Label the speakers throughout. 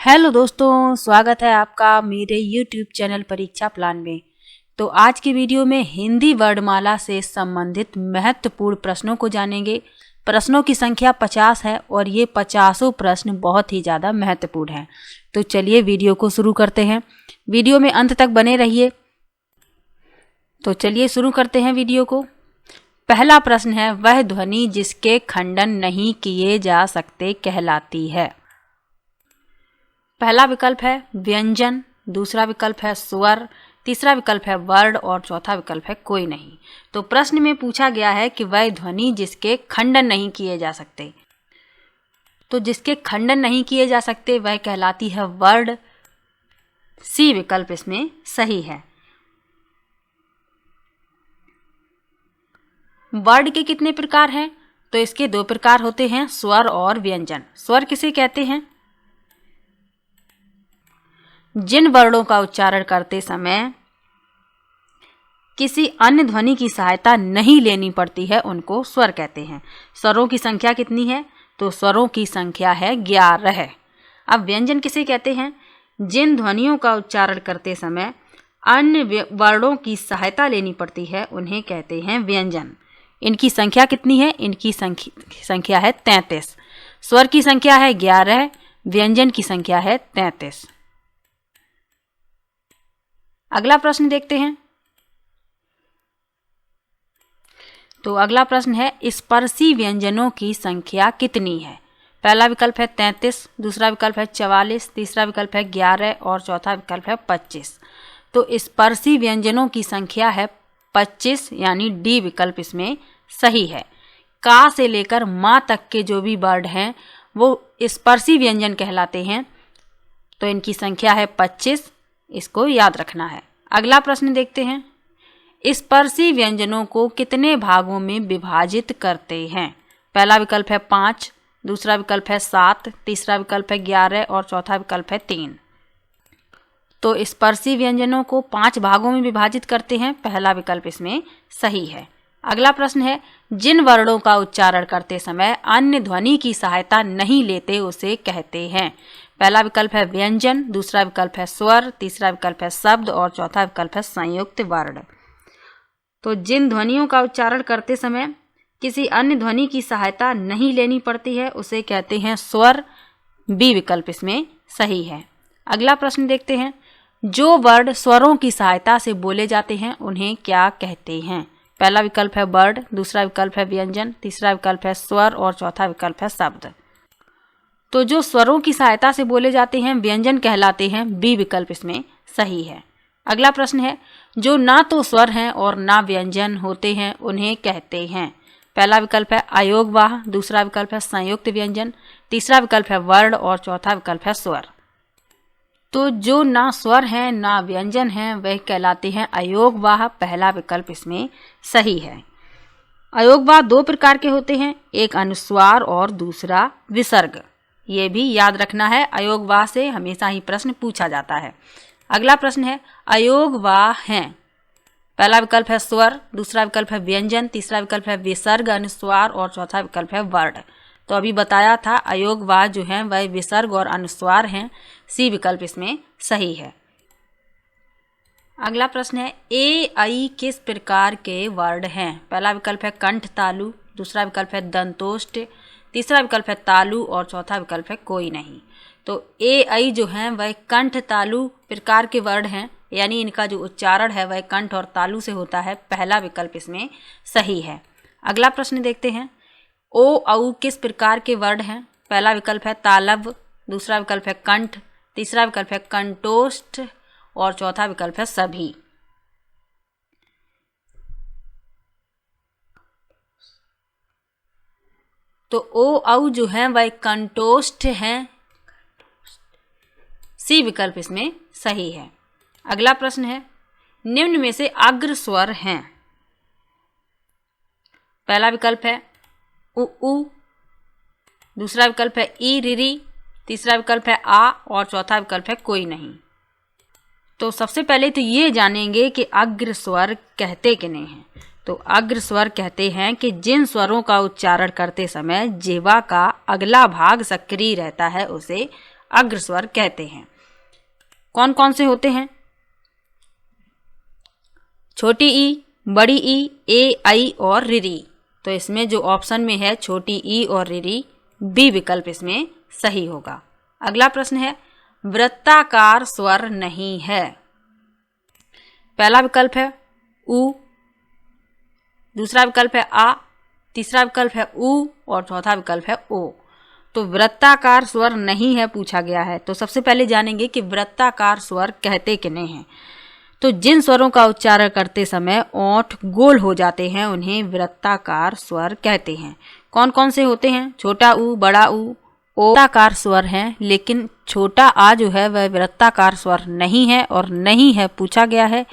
Speaker 1: Hello दोस्तों, स्वागत है आपका मेरे YouTube चैनल परीक्षा प्लान में। तो आज की वीडियो में हिंदी वर्णमाला से संबंधित महत्वपूर्ण प्रश्नों को जानेंगे। प्रश्नों की संख्या 50 है और ये 50 प्रश्न बहुत ही ज़्यादा महत्वपूर्ण हैं। तो चलिए वीडियो को शुरू करते हैं। वीडियो में अंत तक बने रहिए। तो चलिए शुरू करते हैं वीडियो को। पहला प्रश्न है, वह ध्वनि जिसके खंडन नहीं किए जा सकते कहलाती है। पहला विकल्प है व्यंजन, दूसरा विकल्प है स्वर, तीसरा विकल्प है वर्ण और चौथा विकल्प है कोई नहीं। तो प्रश्न में पूछा गया है कि वह ध्वनि जिसके खंडन नहीं किए जा सकते। तो जिसके खंडन नहीं किए जा सकते वह कहलाती है वर्ण। सी विकल्प इसमें सही है। वर्ण के कितने प्रकार हैं? तो इसके दो प्रकार होते हैं, स्वर और व्यंजन। स्वर किसे कहते हैं? जिन वर्णों का उच्चारण करते समय किसी अन्य ध्वनि की सहायता नहीं लेनी पड़ती है उनको स्वर कहते हैं। स्वरों की संख्या कितनी है? तो स्वरों की संख्या है 11। अब व्यंजन किसे कहते हैं? जिन ध्वनियों का उच्चारण करते समय अन्य वर्णों की सहायता लेनी पड़ती है उन्हें कहते हैं व्यंजन। इनकी संख्या कितनी है? इनकी संख्या है 33। स्वर की संख्या है 11, व्यंजन की संख्या है 33। अगला प्रश्न देखते हैं। तो अगला प्रश्न है, स्पर्शी व्यंजनों की संख्या कितनी है? पहला विकल्प है 33, दूसरा विकल्प है 44, तीसरा विकल्प है 11 और चौथा विकल्प है 25। तो स्पर्शी व्यंजनों की संख्या है 25, यानी डी विकल्प इसमें सही है। का से लेकर मां तक के जो भी वर्ड हैं वो स्पर्शी व्यंजन कहलाते हैं। तो इनकी संख्या है 25, इसको याद रखना है। अगला प्रश्न देखते हैं। स्पर्शी व्यंजनों को कितने भागों में विभाजित करते हैं? पहला विकल्प है 5, दूसरा विकल्प है 7, तीसरा विकल्प है 11 और चौथा विकल्प है 3। तो स्पर्शी व्यंजनों को 5 भागों में विभाजित करते हैं। पहला विकल्प इसमें सही है। अगला प्रश्न है, जिन वर्णों का उच्चारण करते समय अन्य ध्वनि की सहायता नहीं लेते उसे कहते हैं। पहला विकल्प है व्यंजन, दूसरा विकल्प है स्वर, तीसरा विकल्प है शब्द और चौथा विकल्प है संयुक्त वर्ण। तो जिन ध्वनियों का उच्चारण करते समय किसी अन्य ध्वनि की सहायता नहीं लेनी पड़ती है उसे कहते हैं स्वर। बी विकल्प इसमें सही है। अगला प्रश्न देखते हैं। जो वर्ण स्वरों की सहायता से बोले जाते हैं उन्हें क्या कहते हैं? पहला विकल्प है वर्ण, दूसरा विकल्प है व्यंजन, तीसरा विकल्प है स्वर और चौथा विकल्प है शब्द। तो जो स्वरों की सहायता से बोले जाते हैं व्यंजन कहलाते हैं। बी विकल्प इसमें सही है। अगला प्रश्न है, जो ना तो स्वर हैं और ना व्यंजन होते हैं उन्हें कहते हैं। पहला विकल्प है अयोगवाह, दूसरा विकल्प है संयुक्त व्यंजन, तीसरा विकल्प है वर्ण और चौथा विकल्प है स्वर। तो जो ना स्वर हैं ना व्यंजन हैं वह कहलाते हैं अयोगवाह। पहला विकल्प इसमें सही है। अयोगवाह 2 प्रकार के होते हैं, एक अनुस्वार और दूसरा विसर्ग। ये भी याद रखना है, अयोगवाह से हमेशा ही प्रश्न पूछा जाता है। अगला प्रश्न है, अयोगवाह हैं। पहला विकल्प है स्वर, दूसरा विकल्प है व्यंजन, तीसरा विकल्प है विसर्ग अनुस्वार और चौथा विकल्प है वर्ण। तो अभी बताया था अयोगवाह जो हैं वह विसर्ग और अनुस्वार हैं। सी विकल्प इसमें सही है। अगला प्रश्न है, ए आई किस प्रकार के वर्ण हैं? पहला विकल्प है कंठ तालु, दूसरा विकल्प है दंतोष्ठ, तीसरा विकल्प है तालु और चौथा विकल्प है कोई नहीं। तो ए आई जो हैं वह कंठ तालु प्रकार के वर्ण हैं, यानी इनका जो उच्चारण है वह कंठ और तालु से होता है। पहला विकल्प इसमें सही है। अगला प्रश्न देखते हैं। ओ औ किस प्रकार के वर्ण हैं? पहला विकल्प है तालव, दूसरा विकल्प है कंठ, तीसरा विकल्प है कंठोष्ठ और चौथा विकल्प है सभी। तो ओ औ जो हैं वह कंठोष्ठ हैं। सी विकल्प इसमें सही है। अगला प्रश्न है, निम्न में से अग्र स्वर हैं। पहला विकल्प है उ, दूसरा विकल्प है ई री, तीसरा विकल्प है आ और चौथा विकल्प है कोई नहीं। तो सबसे पहले तो ये जानेंगे कि अग्र स्वर कहते किन्हें हैं। तो अग्र स्वर कहते हैं कि जिन स्वरों का उच्चारण करते समय जिह्वा का अगला भाग सक्रिय रहता है उसे अग्र स्वर कहते हैं। कौन कौन से होते हैं? छोटी ई, बड़ी ई, ए, आई और रिरी। तो इसमें जो ऑप्शन में है छोटी ई और रिरी, बी विकल्प इसमें सही होगा। अगला प्रश्न है वृत्ताकार स्वर नहीं है। पहला विकल्प है उ, दूसरा विकल्प है आ, तीसरा विकल्प है उ और चौथा विकल्प है ओ। तो वृत्ताकार स्वर नहीं है पूछा गया है। तो सबसे पहले जानेंगे कि वृत्ताकार स्वर कहते किन्हें हैं। तो जिन स्वरों का उच्चारण करते समय ओंठ गोल हो जाते हैं उन्हें वृत्ताकार स्वर कहते हैं। कौन कौन से होते हैं? छोटा ऊ, बड़ा ऊ, ओ वृत्ताकार स्वर हैं, लेकिन छोटा आ जो है वह वृत्ताकार स्वर नहीं है और नहीं है पूछा गया है।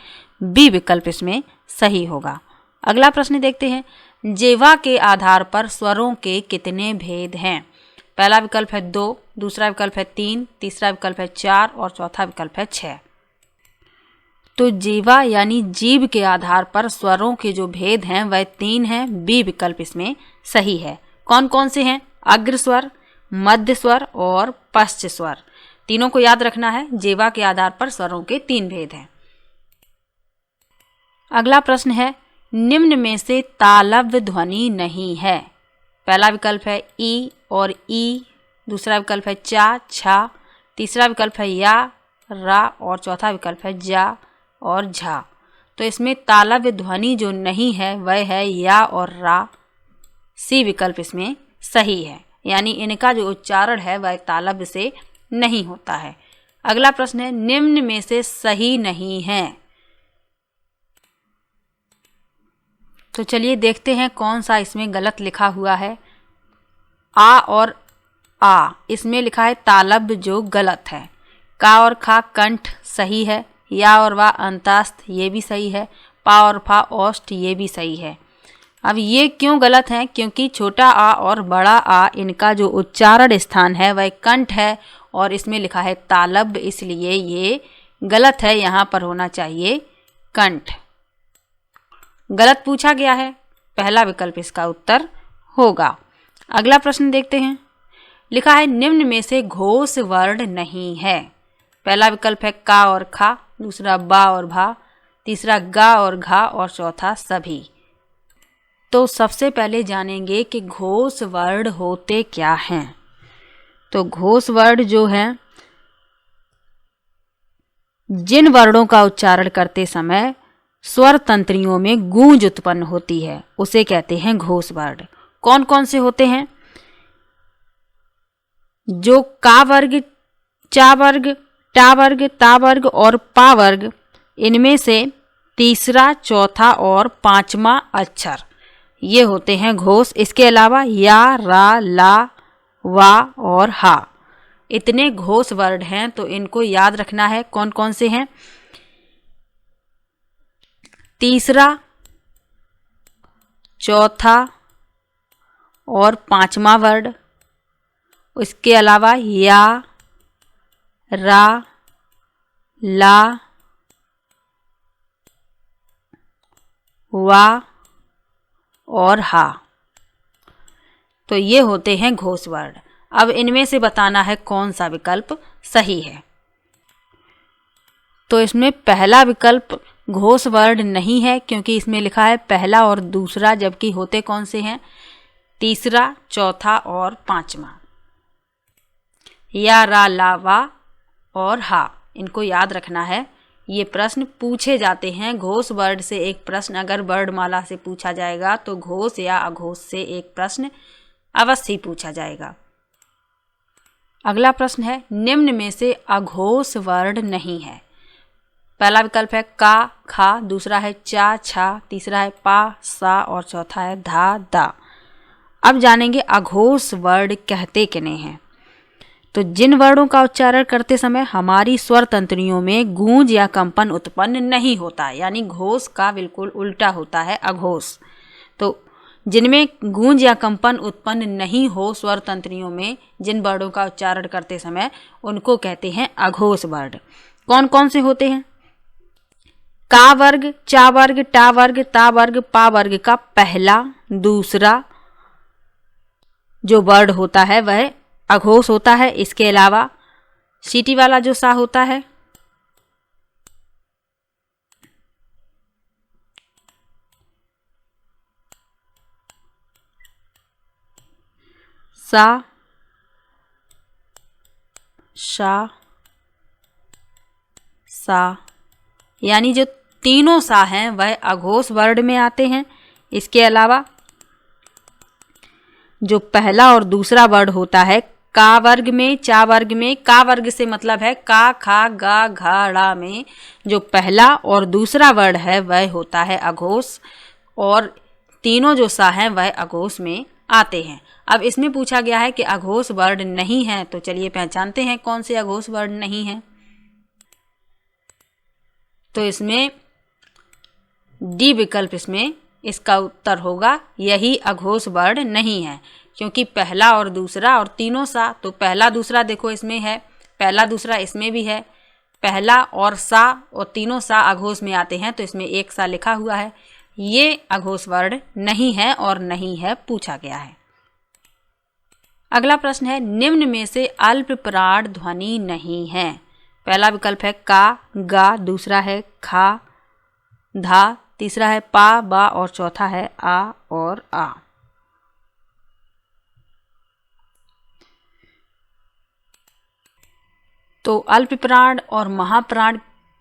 Speaker 1: बी विकल्प इसमें सही होगा। अगला प्रश्न देखते हैं जेवा के आधार पर स्वरों के कितने भेद हैं? पहला विकल्प है 2, दूसरा विकल्प है 3, तीसरा विकल्प है 4 और चौथा विकल्प है 6। तो जेवा यानी जीभ के आधार पर स्वरों के जो भेद हैं वह 3 हैं। बी विकल्प इसमें सही है। कौन कौन से हैं? अग्र स्वर, मध्य स्वर और पश्च स्वर। तीनों को याद रखना है। जेवा के आधार पर स्वरों के 3 भेद हैं। अगला प्रश्न है निम्न में से तालव्य ध्वनि नहीं है। पहला विकल्प है ई और ई, दूसरा विकल्प है चा, छा, तीसरा विकल्प है या, रा और चौथा विकल्प है जा और झा। तो इसमें तालव्य ध्वनि जो नहीं है वह है या और रा। सी विकल्प इसमें सही है, यानी इनका जो उच्चारण है वह तालव्य से नहीं होता है। अगला प्रश्न है निम्न में से सही नहीं है। तो चलिए देखते हैं कौन सा इसमें गलत लिखा हुआ है। आ और आ इसमें लिखा है तालव्य जो गलत है। का और खा कंठ सही है। या और वा अंतास्थ ये भी सही है। पा और फा औष्ठ ये भी सही है। अब ये क्यों गलत है? क्योंकि छोटा आ और बड़ा आ इनका जो उच्चारण स्थान है वह कंठ है और इसमें लिखा है तालव्य, इसलिए ये गलत है। यहाँ पर होना चाहिए कंठ। गलत पूछा गया है। पहला विकल्प इसका उत्तर होगा। अगला प्रश्न देखते हैं। लिखा है निम्न में से घोष वर्ण नहीं है। पहला विकल्प है का और खा, दूसरा बा और भा, तीसरा गा और घा और चौथा सभी। तो सबसे पहले जानेंगे कि घोष वर्ण होते क्या हैं। तो घोष वर्ण जो हैं जिन वर्णों का उच्चारण करते समय स्वर तंत्रियों में गूंज उत्पन्न होती है उसे कहते हैं घोष वर्ण। कौन कौन से होते हैं? जो का वर्ग, चा वर्ग, टा वर्ग, ता वर्ग और पा वर्ग, इनमें से तीसरा, चौथा और पांचवा अक्षर ये होते हैं घोष। इसके अलावा या, रा, ला, वा और हा इतने घोष वर्ण हैं। तो इनको याद रखना है। कौन कौन से हैं? तीसरा, चौथा और पांचवा वर्ण। इसके अलावा या, रा, ला, वा और हा। तो ये होते हैं घोष वर्ण। अब इनमें से बताना है कौन सा विकल्प सही है। तो इसमें पहला विकल्प घोष वर्ण नहीं है क्योंकि इसमें लिखा है पहला और दूसरा, जबकि होते कौन से हैं? तीसरा, चौथा और पांचवा। या, रा, ला, वा और हा इनको याद रखना है। ये प्रश्न पूछे जाते हैं। घोष वर्ण से एक प्रश्न अगर वर्णमाला से पूछा जाएगा तो घोष या अघोष से एक प्रश्न अवश्य पूछा जाएगा। अगला प्रश्न है निम्न में से अघोष वर्ण नहीं है। पहला विकल्प है का, खा, दूसरा है चा, छा, तीसरा है पा, सा और चौथा है धा, दा। अब जानेंगे अघोष वर्ण कहते किन्हें हैं। तो जिन वर्णों का उच्चारण करते समय हमारी स्वर तंत्रियों में गूंज या कंपन उत्पन्न नहीं होता, यानी घोष का बिल्कुल उल्टा होता है अघोष। तो जिनमें गूंज या कंपन उत्पन्न नहीं हो स्वर तंत्रियों में, जिन वर्णों का उच्चारण करते समय, उनको कहते हैं अघोष वर्ण। कौन कौन से होते हैं? का वर्ग, चा वर्ग, टा वर्ग, ता वर्ग, पा वर्ग का पहला, दूसरा जो वर्ण होता है वह अघोष होता है। इसके अलावा सीटी वाला जो सा होता है सा, शा, सा, यानी जो तीनों सा हैं वह अघोष वर्ण में आते हैं। इसके अलावा जो पहला और दूसरा वर्ण होता है का वर्ग में, चा वर्ग में, का वर्ग से मतलब है का, खा, गा, घा, ड़ा में जो पहला और दूसरा वर्ण है वह होता है अघोष, और तीनों जो सा हैं वह अघोष में आते हैं। अब इसमें पूछा गया है कि अघोष वर्ण नहीं है, तो चलिए पहचानते हैं कौन से अघोष वर्ण नहीं है। तो इसमें डी विकल्प इसमें इसका उत्तर होगा, यही अघोष वर्ण नहीं है, क्योंकि पहला और दूसरा और तीनों सा, तो पहला दूसरा देखो इसमें है, पहला दूसरा इसमें भी है, पहला और सा और तीनों सा अघोष में आते हैं, तो इसमें एक सा लिखा हुआ है, ये अघोष वर्ण नहीं है और नहीं है पूछा गया है। अगला प्रश्न है, निम्न में से अल्प प्राण ध्वनि नहीं है। पहला विकल्प है का, गा, दूसरा है खा, धा, तीसरा है पा, बा और चौथा है आ और आ। तो अल्प प्राण और महाप्राण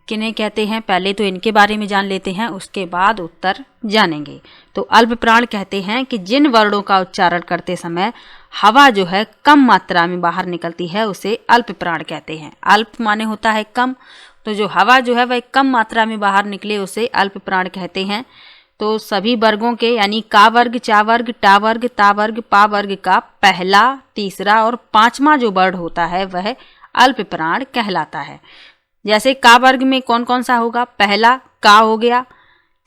Speaker 1: किन्हें कहते हैं, पहले तो इनके बारे में जान लेते हैं, उसके बाद उत्तर जानेंगे। तो अल्प प्राण कहते हैं कि जिन वर्णों का उच्चारण करते समय हवा जो है कम मात्रा में बाहर निकलती है उसे अल्प प्राण कहते हैं। अल्प माने होता है कम, तो जो हवा जो है वह कम मात्रा में बाहर निकले उसे अल्प प्राण कहते हैं। तो सभी वर्गों के यानी का वर्ग, चा वर्ग, टा वर्ग, ता वर्ग, पा वर्ग का पहला, तीसरा और पांचवा जो वर्ण होता है वह अल्प प्राण कहलाता है। जैसे का वर्ग में कौन कौन सा होगा, पहला का हो गया,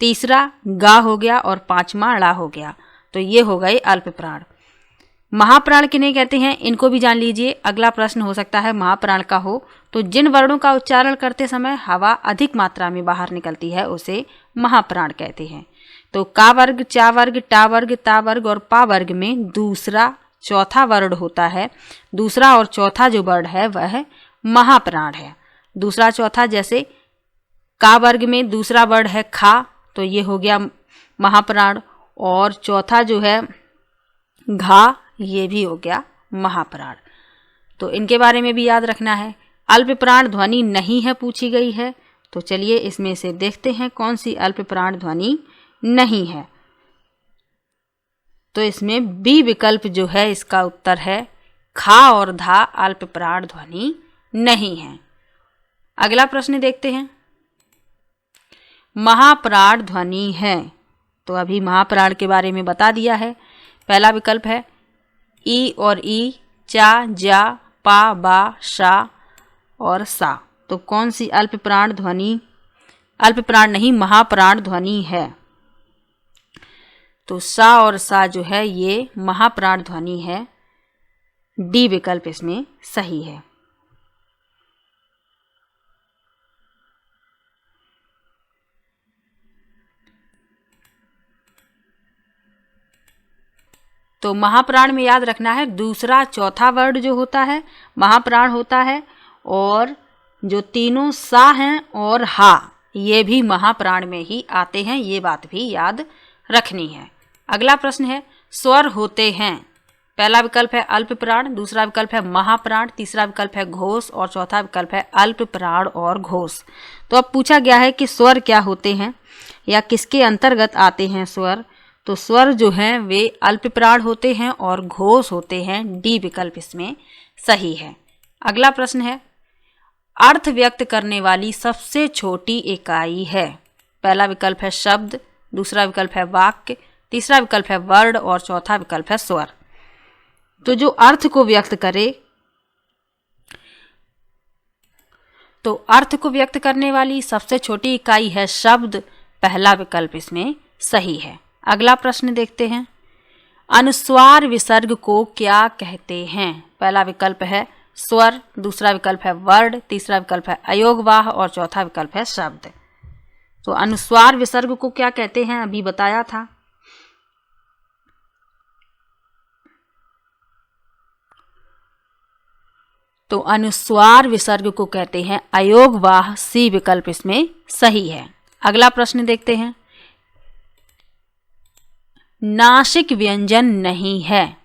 Speaker 1: तीसरा गा हो गया और पांचवा ड़ा हो गया, तो ये हो गए अल्प प्राण। महाप्राण किन्हें कहते हैं, इनको भी जान लीजिए। अगला प्रश्न हो सकता है महाप्राण का हो, तो जिन वर्णों का उच्चारण करते समय हवा अधिक मात्रा में बाहर निकलती है उसे महाप्राण कहते हैं। तो का वर्ग, चा वर्ग, टा वर्ग, ता वर्ग और पा वर्ग में दूसरा चौथा वर्ण होता है, दूसरा और चौथा जो वर्ण है वह महाप्राण है। दूसरा चौथा, जैसे का वर्ग में दूसरा वर्ण है खा, तो ये हो गया महाप्राण, और चौथा जो है घा, ये भी हो गया महाप्राण। तो इनके बारे में भी याद रखना है। अल्प प्राण ध्वनि नहीं है पूछी गई है, तो चलिए इसमें से देखते हैं कौन सी अल्प प्राण ध्वनि नहीं है। तो इसमें बी विकल्प जो है इसका उत्तर है, खा और धा अल्प प्राण ध्वनि नहीं है। अगला प्रश्न देखते हैं, महाप्राण ध्वनि है। तो अभी महाप्राण के बारे में बता दिया है। पहला विकल्प है ई और ई, चा, जा, पा, बा, शा और सा। तो कौन सी अल्प प्राण ध्वनि, अल्प प्राण नहीं महाप्राण ध्वनि है? तो सा और सा जो है ये महाप्राण ध्वनि है। डी विकल्प इसमें सही है। तो महाप्राण में याद रखना है, दूसरा चौथा वर्ण जो होता है महाप्राण होता है, और जो तीनों सा हैं और हा ये भी महाप्राण में ही आते हैं, ये बात भी याद रखनी है। अगला प्रश्न है, स्वर होते हैं। पहला विकल्प है अल्प प्राण, दूसरा विकल्प है महाप्राण, तीसरा विकल्प है घोष और चौथा विकल्प है अल्प प्राण और घोष। तो अब पूछा गया है कि स्वर क्या होते हैं या किसके अंतर्गत आते हैं स्वर। तो स्वर जो हैं वे अल्प प्राण होते हैं और घोष होते हैं। डी विकल्प इसमें सही है। अगला प्रश्न है, अर्थ व्यक्त करने वाली सबसे छोटी इकाई है। पहला विकल्प है शब्द, दूसरा विकल्प है वाक्य, तीसरा विकल्प है वर्ण और चौथा विकल्प है स्वर। तो जो अर्थ को व्यक्त करे, तो अर्थ को व्यक्त करने वाली सबसे छोटी इकाई है शब्द। पहला विकल्प इसमें सही है। अगला प्रश्न देखते हैं, अनुस्वार विसर्ग को क्या कहते हैं। पहला विकल्प है स्वर, दूसरा विकल्प है वर्ण, तीसरा विकल्प है अयोगवाह और चौथा विकल्प है शब्द। तो अनुस्वार विसर्ग को क्या कहते हैं अभी बताया था। तो अनुस्वार विसर्ग को कहते हैं अयोगवाह, सी विकल्प इसमें सही है। अगला प्रश्न देखते हैं। नासिक व्यंजन नहीं है।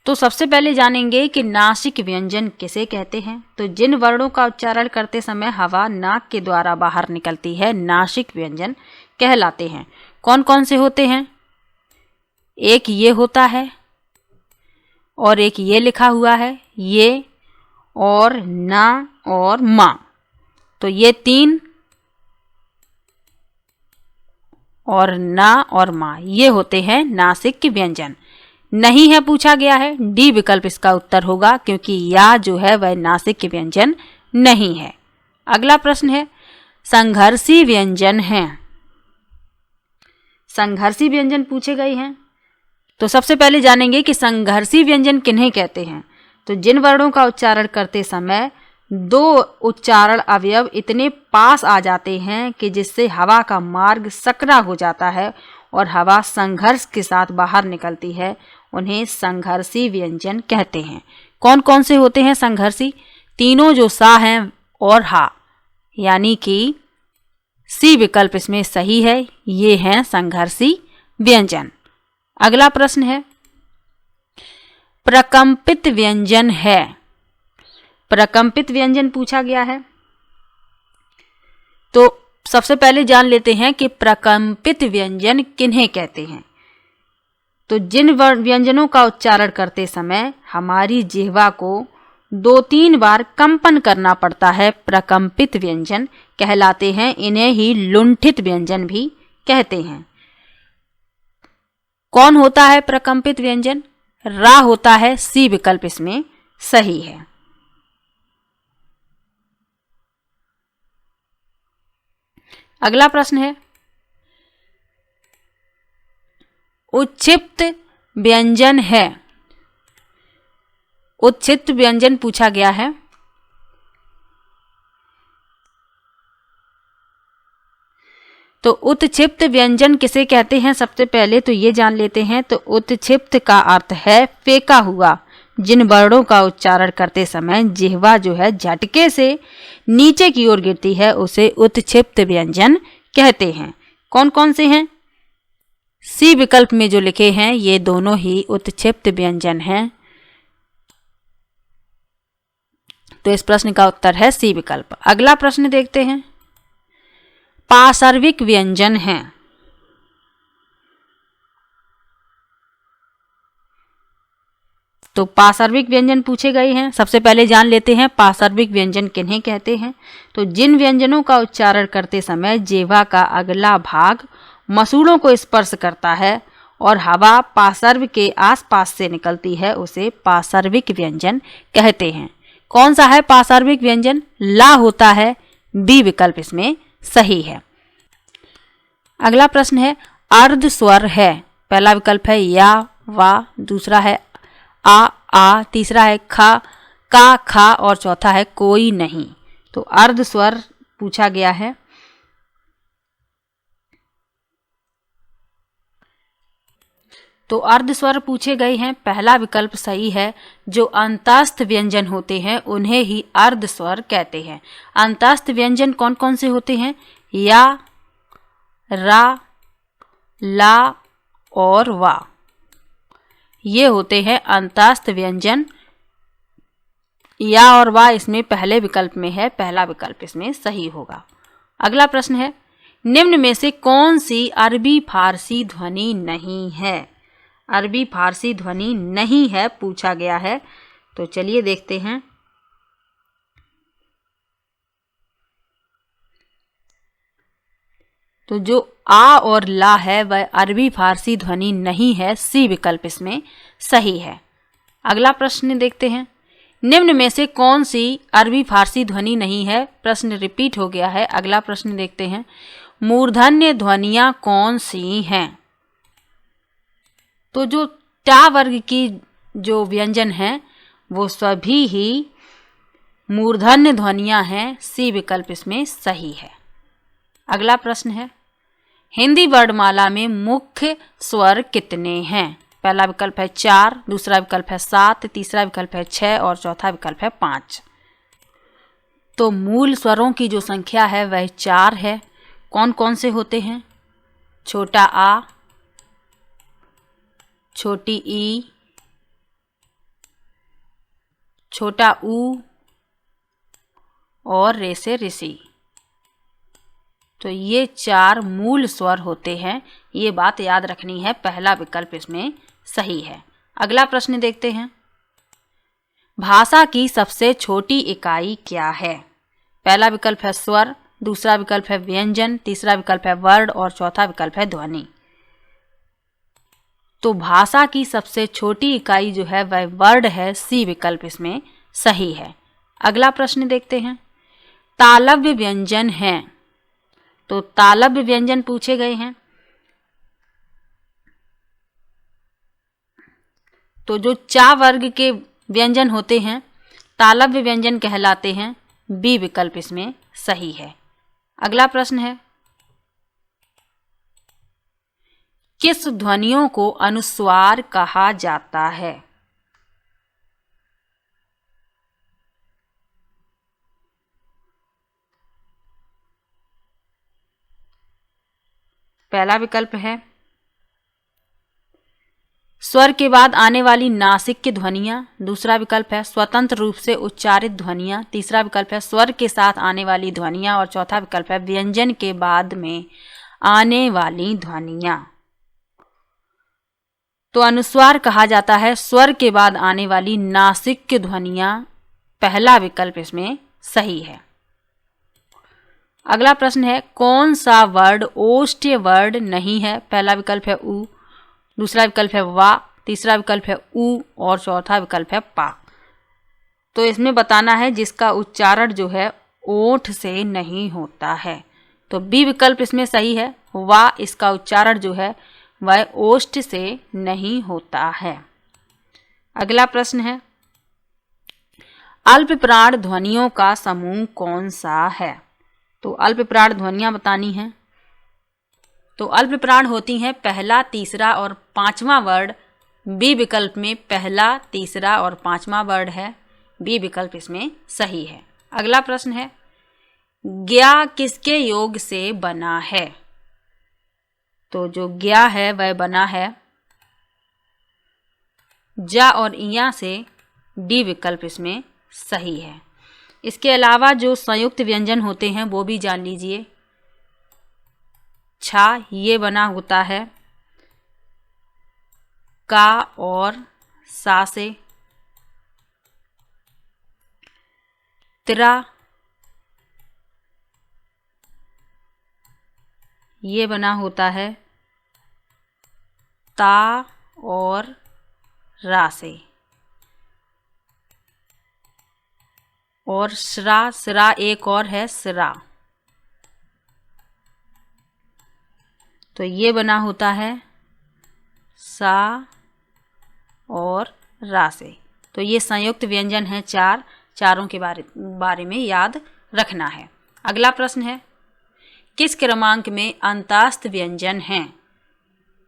Speaker 1: तो सबसे पहले जानेंगे कि नासिक व्यंजन किसे कहते हैं। तो जिन वर्णों का उच्चारण करते समय हवा नाक के द्वारा बाहर निकलती है, नासिक व्यंजन कहलाते हैं। कौन कौन से होते हैं? एक ये होता है और एक ये लिखा हुआ है, ये और ना और मां। तो ये तीन और ना और मां, ये होते हैं नासिक के व्यंजन। नहीं है पूछा गया है, डी विकल्प इसका उत्तर होगा, क्योंकि या जो है वह नासिक के व्यंजन नहीं है। अगला प्रश्न है, संघर्षी व्यंजन है। संघर्षी व्यंजन पूछे गए हैं। तो सबसे पहले जानेंगे कि संघर्षी व्यंजन किन्हें कहते हैं। तो जिन वर्णों का उच्चारण करते समय दो उच्चारण अवयव इतने पास आ जाते हैं कि जिससे हवा का मार्ग सकरा हो जाता है और हवा संघर्ष के साथ बाहर निकलती है, उन्हें संघर्षी व्यंजन कहते हैं। कौन कौन से होते हैं संघर्षी? तीनों जो सा हैं और हा, यानी कि सी विकल्प इसमें सही है, ये हैं संघर्षी व्यंजन। अगला प्रश्न है, प्रकंपित व्यंजन है। प्रकंपित व्यंजन पूछा गया है। तो सबसे पहले जान लेते हैं कि प्रकंपित व्यंजन किन्हें कहते हैं। तो जिन व्यंजनों का उच्चारण करते समय हमारी जिह्वा को 2-3 बार कंपन करना पड़ता है, प्रकंपित व्यंजन कहलाते हैं। इन्हें ही लुंठित व्यंजन भी कहते हैं। कौन होता है प्रकंपित व्यंजन? रा होता है, सी विकल्प इसमें सही है। अगला प्रश्न है, उच्छिप्त व्यंजन है। उच्छिप्त व्यंजन पूछा गया है। तो उत्क्षिप्त व्यंजन किसे कहते हैं? सबसे पहले तो ये जान लेते हैं। तो उत्क्षिप्त का अर्थ है फेंका हुआ। जिन वर्णों का उच्चारण करते समय जिह्वा जो है झटके से नीचे की ओर गिरती है, उसे उत्क्षिप्त व्यंजन कहते हैं। कौन कौन से हैं? सी विकल्प में जो लिखे हैं ये दोनों ही उत्क्षिप्त व्यंजन हैं। तो इस प्रश्न का उत्तर है सी विकल्प। अगला प्रश्न देखते हैं, पार्श्विक व्यंजन है। तो पार्श्विक व्यंजन पूछे गए हैं। सबसे पहले जान लेते हैं पार्श्विक व्यंजन किन्हें कहते हैं। तो जिन व्यंजनों का उच्चारण करते समय जिह्वा का अगला भाग मसूड़ों को स्पर्श करता है और हवा पार्श्व के आसपास से निकलती है, उसे पार्श्विक व्यंजन कहते हैं। कौन सा है पार्श्विक व्यंजन? ला होता है, बी विकल्प इसमें सही है। अगला प्रश्न है, अर्ध स्वर है। पहला विकल्प है या, वा, दूसरा है आ, तीसरा है खा, का, खा और चौथा है कोई नहीं। तो अर्ध स्वर पूछा गया है। तो अर्ध स्वर पूछे गए हैं। पहला विकल्प सही है। जो अंतस्थ व्यंजन होते हैं उन्हें ही अर्ध स्वर कहते हैं। अंतस्थ व्यंजन कौन कौन से होते हैं? या, रा, ला और वा, ये होते हैं अंतस्थ व्यंजन। या और वा इसमें पहले विकल्प में है, पहला विकल्प इसमें सही होगा। अगला प्रश्न है, निम्न में से कौन सी अरबी फारसी ध्वनि नहीं है? अरबी फारसी ध्वनि नहीं है पूछा गया है। तो चलिए देखते हैं। तो जो आ और ला है वह अरबी फारसी ध्वनि नहीं है, सी विकल्प इसमें सही है। अगला प्रश्न देखते हैं, निम्न में से कौन सी अरबी फारसी ध्वनि नहीं है? प्रश्न रिपीट हो गया है। अगला प्रश्न देखते हैं, मूर्धन्य ध्वनियां कौन सी हैं? तो जो टा वर्ग की जो व्यंजन हैं वो सभी ही मूर्धन्य ध्वनियां हैं, सी विकल्प इसमें सही है। अगला प्रश्न है, हिंदी वर्णमाला में मुख्य स्वर कितने हैं? पहला विकल्प है 4, दूसरा विकल्प है 7, तीसरा विकल्प है 6 और चौथा विकल्प है 5। तो मूल स्वरों की जो संख्या है वह 4 है। कौन कौन से होते हैं? छोटा आ, छोटी ई, छोटा ऊ और रे से ऋषि। तो ये 4 मूल स्वर होते हैं, ये बात याद रखनी है। पहला विकल्प इसमें सही है। अगला प्रश्न देखते हैं। भाषा की सबसे छोटी इकाई क्या है? पहला विकल्प है स्वर, दूसरा विकल्प है व्यंजन, तीसरा विकल्प है वर्ण और चौथा विकल्प है ध्वनि। तो भाषा की सबसे छोटी इकाई जो है वह वर्ण है, सी विकल्प इसमें सही है। अगला प्रश्न देखते हैं। तालव्य व्यंजन हैं, तो तालव्य व्यंजन पूछे गए हैं। तो जो चा वर्ग के व्यंजन होते हैं तालव्य व्यंजन कहलाते हैं, बी विकल्प इसमें सही है। अगला प्रश्न है। किस ध्वनियों को अनुस्वार कहा जाता है? पहला विकल्प है स्वर के बाद आने वाली नासिक की ध्वनियां, दूसरा विकल्प है स्वतंत्र रूप से उच्चारित ध्वनियां, तीसरा विकल्प है स्वर के साथ आने वाली ध्वनियां और चौथा विकल्प है व्यंजन के बाद में आने वाली ध्वनियां। तो अनुस्वार कहा जाता है स्वर के बाद आने वाली नासिक की ध्वनियां, पहला विकल्प इसमें सही है। अगला प्रश्न है। कौन सा वर्ण ओष्ठ्य वर्ण नहीं है? पहला विकल्प है उ, दूसरा विकल्प है वा, तीसरा विकल्प है उ और चौथा विकल्प है पा। तो इसमें बताना है जिसका उच्चारण जो है ओठ से नहीं होता है। तो बी विकल्प इसमें सही है। वा इसका उच्चारण जो है वह ओष्ठ से नहीं होता है। अगला प्रश्न है। अल्प प्राण ध्वनियों का समूह कौन सा है? तो अल्प प्राण ध्वनियां बतानी हैं। तो अल्प प्राण होती हैं पहला, तीसरा और पांचवा वर्ण। बी विकल्प में पहला, तीसरा और पांचवा वर्ण है। बी विकल्प इसमें सही है। अगला प्रश्न है। ज्ञा किसके योग से बना है? तो जो ज्ञा है वह बना है जा और इया से। डी विकल्प इसमें सही है। इसके अलावा जो संयुक्त व्यंजन होते हैं वो भी जान लीजिए। छा ये बना होता है का और सा से। तिरा ये बना होता है ता और रा से। और श्रा, श्रा एक और है श्रा, तो ये बना होता है सा और रा से। तो ये संयुक्त व्यंजन है चार, चारों के बारे में याद रखना है। अगला प्रश्न है। किस क्रमांक में अंतास्त व्यंजन हैं?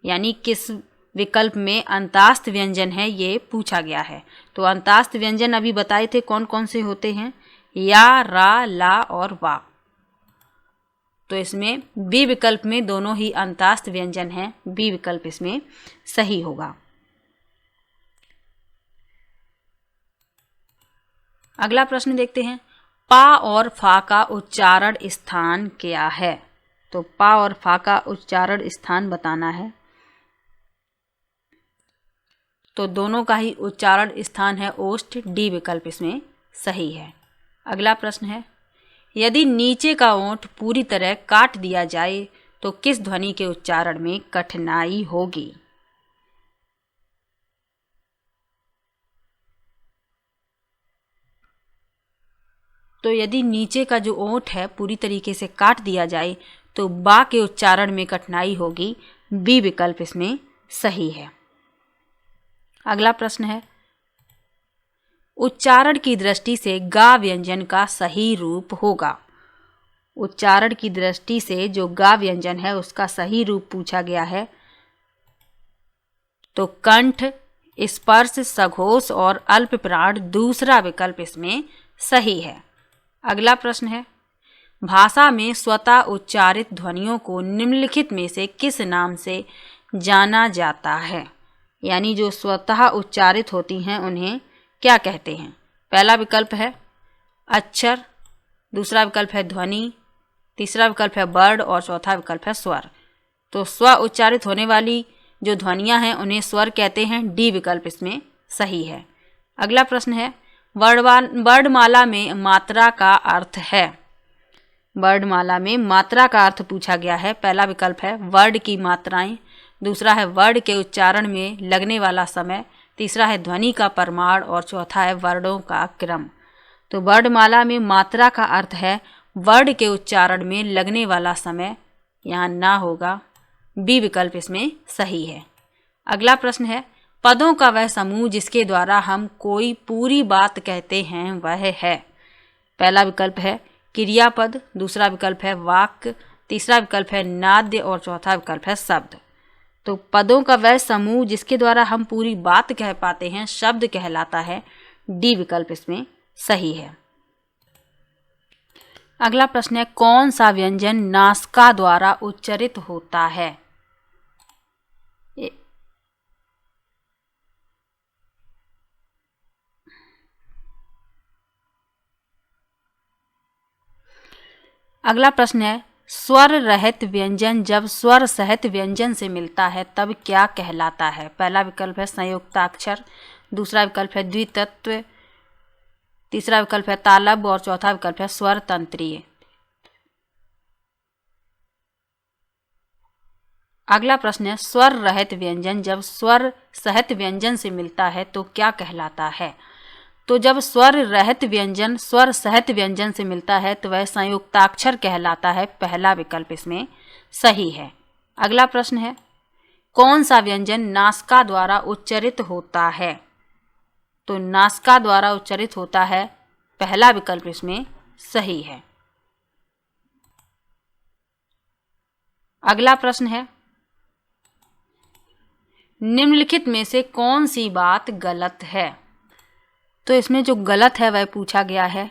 Speaker 1: यानी किस विकल्प में अंतास्त व्यंजन है ये पूछा गया है। तो अंतास्त व्यंजन अभी बताए थे कौन कौन से होते हैं, या, रा, ला और वा। तो इसमें बी विकल्प में दोनों ही अंतास्त व्यंजन हैं। बी विकल्प इसमें सही होगा। अगला प्रश्न देखते हैं। पा और फा का उच्चारण स्थान क्या है? तो पा और फा का उच्चारण स्थान बताना है। तो दोनों का ही उच्चारण स्थान है ओष्ठ। डी विकल्प इसमें सही है। अगला प्रश्न है। यदि नीचे का ओंठ पूरी तरह काट दिया जाए तो किस ध्वनि के उच्चारण में कठिनाई होगी? तो यदि नीचे का जो ओंठ है पूरी तरीके से काट दिया जाए तो बा के उच्चारण में कठिनाई होगी। बी विकल्प इसमें सही है। अगला प्रश्न है। उच्चारण की दृष्टि से गा व्यंजन का सही रूप होगा। उच्चारण की दृष्टि से जो गा व्यंजन है उसका सही रूप पूछा गया है। तो कंठ, स्पर्श, सघोष और अल्पप्राण दूसरा विकल्प इसमें सही है। अगला प्रश्न है, भाषा में स्वतः उच्चारित ध्वनियों को निम्नलिखित में से किस नाम से जाना जाता है? यानी जो स्वतः उच्चारित होती हैं उन्हें क्या कहते हैं? पहला विकल्प है अक्षर, दूसरा विकल्प है ध्वनि, तीसरा विकल्प है वर्ण और चौथा विकल्प है स्वर। तो स्व उच्चारित होने वाली जो ध्वनियां हैं उन्हें स्वर कहते हैं। डी विकल्प इसमें सही है। अगला प्रश्न है, वर्णमाला में मात्रा का अर्थ है। वर्णमाला में मात्रा का अर्थ पूछा गया है। पहला विकल्प है वर्ण की मात्राएं, दूसरा है वर्ण के उच्चारण में लगने वाला समय, तीसरा है ध्वनि का परिमाण और चौथा है वर्णों का क्रम। तो वर्णमाला में मात्रा का अर्थ है वर्ण के उच्चारण में लगने वाला समय, यहाँ ना होगा। बी विकल्प इसमें सही है। अगला प्रश्न है, पदों का वह समूह जिसके द्वारा हम कोई पूरी बात कहते हैं वह है। पहला विकल्प है क्रियापद, दूसरा विकल्प है वाक्य, तीसरा विकल्प है नाद्य और चौथा विकल्प है शब्द। तो पदों का वह समूह जिसके द्वारा हम पूरी बात कह पाते हैं शब्द कहलाता है। डी विकल्प इसमें सही है। अगला प्रश्न है, कौन सा व्यंजन नासिका द्वारा उच्चारित होता है? अगला प्रश्न है, स्वर रहित व्यंजन जब स्वर सहित व्यंजन से मिलता है तब क्या कहलाता है? पहला विकल्प है संयुक्ताक्षर, दूसरा विकल्प है द्वितत्व, तीसरा विकल्प है तालब और चौथा विकल्प है स्वर तंत्रीय। अगला प्रश्न है, स्वर रहित व्यंजन जब स्वर सहित व्यंजन से मिलता है तो क्या कहलाता है? तो जब स्वर रहित व्यंजन स्वर सहित व्यंजन से मिलता है तो वह संयुक्ताक्षर कहलाता है। पहला विकल्प इसमें सही है। अगला प्रश्न है, कौन सा व्यंजन नासिका द्वारा उच्चारित होता है? तो नासिका द्वारा उच्चारित होता है। पहला विकल्प इसमें सही है। अगला प्रश्न है, निम्नलिखित में से कौन सी बात गलत है? तो इसमें जो गलत है वह पूछा गया है।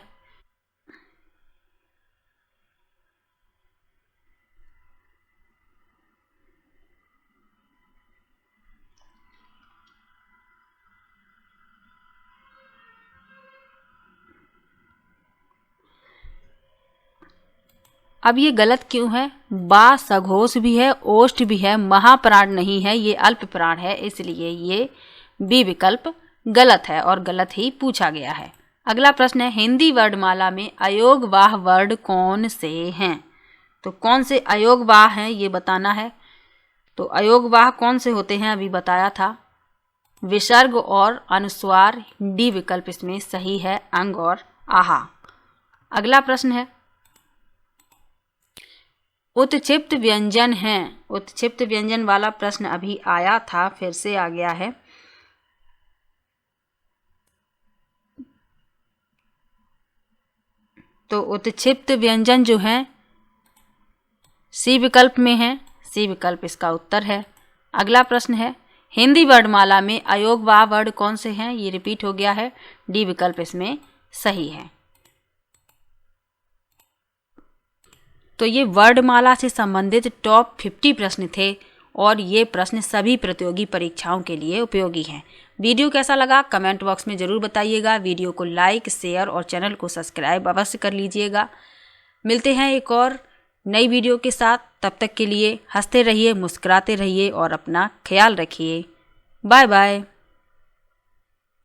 Speaker 1: अब ये गलत क्यों है? बा सघोष भी है, ओष्ठ भी है, महाप्राण नहीं है, ये अल्प प्राण है, इसलिए ये बी विकल्प गलत है और गलत ही पूछा गया है। अगला प्रश्न है, हिंदी वर्णमाला में अयोगवाह वर्ण कौन से हैं? तो कौन से अयोगवाह हैं ये बताना है। तो अयोगवाह कौन से होते हैं अभी बताया था, विसर्ग और अनुस्वार। डी विकल्प इसमें सही है, अंग और आहा। अगला प्रश्न है, उत्क्षिप्त व्यंजन हैं। उत्क्षिप्त व्यंजन वाला प्रश्न अभी आया था, फिर से आ गया है। तो उत्क्षिप्त व्यंजन जो हैं सी विकल्प में है। सी विकल्प इसका उत्तर है। अगला प्रश्न है, हिंदी वर्णमाला में अयोगवाह वर्ण कौन से हैं? ये रिपीट हो गया है। डी विकल्प इसमें सही है। तो ये वर्णमाला से संबंधित टॉप 50 प्रश्न थे और ये प्रश्न सभी प्रतियोगी परीक्षाओं के लिए उपयोगी हैं। वीडियो कैसा लगा कमेंट बॉक्स में ज़रूर बताइएगा। वीडियो को लाइक, शेयर और चैनल को सब्सक्राइब अवश्य कर लीजिएगा। मिलते हैं एक और नई वीडियो के साथ। तब तक के लिए हंसते रहिए, मुस्कुराते रहिए और अपना ख्याल रखिए। Bye bye.